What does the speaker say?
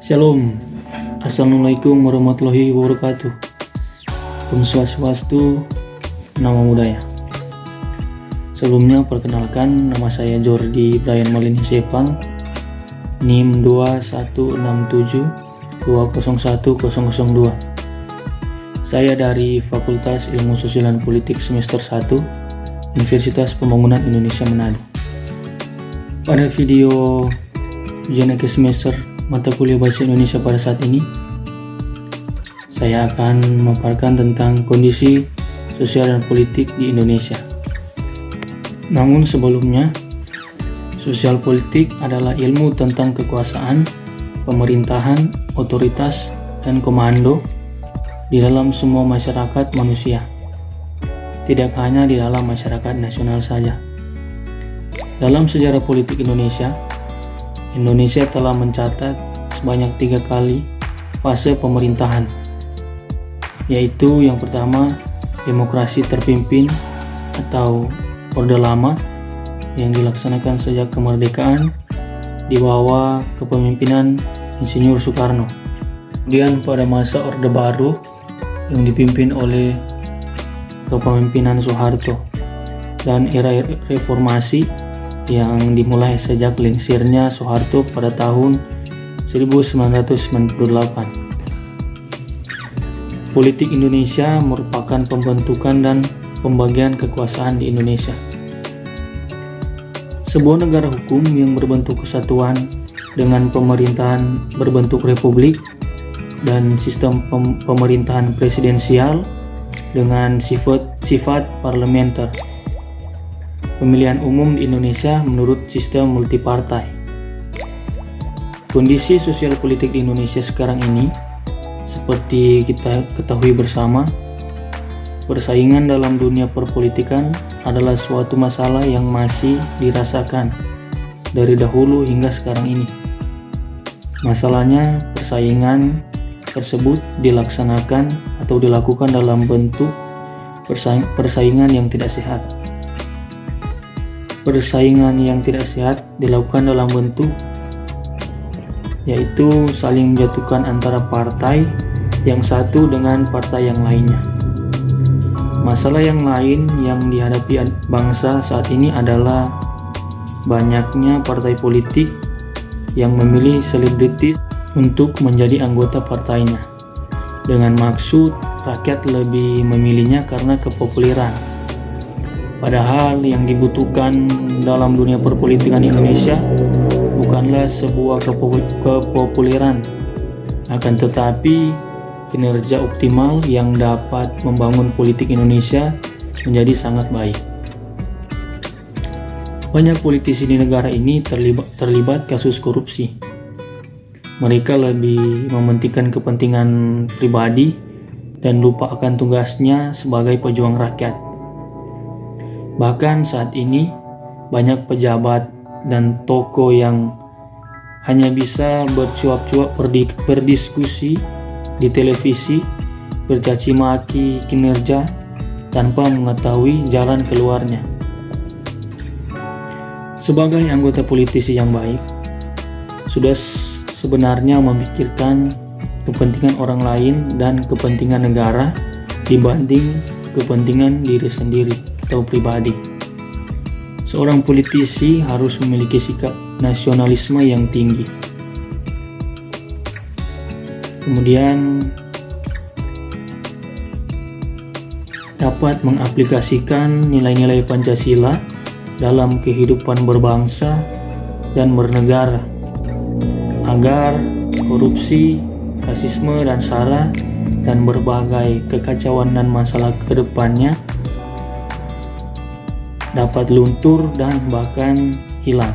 Shalom, Assalamualaikum warahmatullahi wabarakatuh. Om Swastiastu, Namo Buddhaya. Sebelumnya perkenalkan, nama saya Jordi Brian Malini Sepang, NIM 2167201002. Saya dari Fakultas Ilmu Sosial dan Politik semester 1 Universitas Pembangunan Indonesia Manado. Pada video ujian akhir semester mata kuliah Bahasa Indonesia pada saat ini, saya akan memaparkan tentang kondisi sosial dan politik di Indonesia. Namun sebelumnya, sosial politik adalah ilmu tentang kekuasaan, pemerintahan, otoritas, dan komando di dalam semua masyarakat manusia, tidak hanya di dalam masyarakat nasional saja. Dalam sejarah politik Indonesia telah mencatat sebanyak 3 kali fase pemerintahan, yaitu yang pertama demokrasi terpimpin atau Orde Lama yang dilaksanakan sejak kemerdekaan di bawah kepemimpinan Insinyur Soekarno. Kemudian pada masa Orde Baru yang dipimpin oleh kepemimpinan Soeharto, dan era reformasi yang dimulai sejak lengsirnya Soeharto pada tahun 1998. Politik Indonesia merupakan pembentukan dan pembagian kekuasaan di Indonesia. Sebuah negara hukum yang berbentuk kesatuan dengan pemerintahan berbentuk republik dan sistem pemerintahan presidensial dengan sifat parlementer. Pemilihan umum di Indonesia menurut sistem multipartai. Kondisi sosial politik di Indonesia sekarang ini, seperti kita ketahui bersama, persaingan dalam dunia perpolitikan adalah suatu masalah yang masih dirasakan dari dahulu hingga sekarang ini. Masalahnya, persaingan tersebut dilaksanakan atau dilakukan dalam bentuk persaingan yang tidak sehat. Persaingan yang tidak sehat dilakukan dalam bentuk yaitu saling menjatuhkan antara partai yang satu dengan partai yang lainnya. Masalah yang lain yang dihadapi bangsa saat ini adalah banyaknya partai politik yang memilih selebritis untuk menjadi anggota partainya dengan maksud rakyat lebih memilihnya karena kepopuleran. Padahal yang dibutuhkan dalam dunia perpolitikan Indonesia bukanlah sebuah kepopuleran, akan tetapi kinerja optimal yang dapat membangun politik Indonesia menjadi sangat baik. Banyak politisi di negara ini terlibat kasus korupsi. Mereka lebih mementingkan kepentingan pribadi dan lupa akan tugasnya sebagai pejuang rakyat. Bahkan saat ini banyak pejabat dan tokoh yang hanya bisa bercuap-cuap berdiskusi di televisi, bercaci maki kinerja tanpa mengetahui jalan keluarnya. Sebagai anggota politisi yang baik, sudah sebenarnya memikirkan kepentingan orang lain dan kepentingan negara dibanding kepentingan diri sendiri atau pribadi. Seorang politisi harus memiliki sikap nasionalisme yang tinggi. Kemudian dapat mengaplikasikan nilai-nilai Pancasila dalam kehidupan berbangsa dan bernegara agar korupsi, rasisme dan SARA dan berbagai kekacauan dan masalah kedepannya dapat luntur dan bahkan hilang.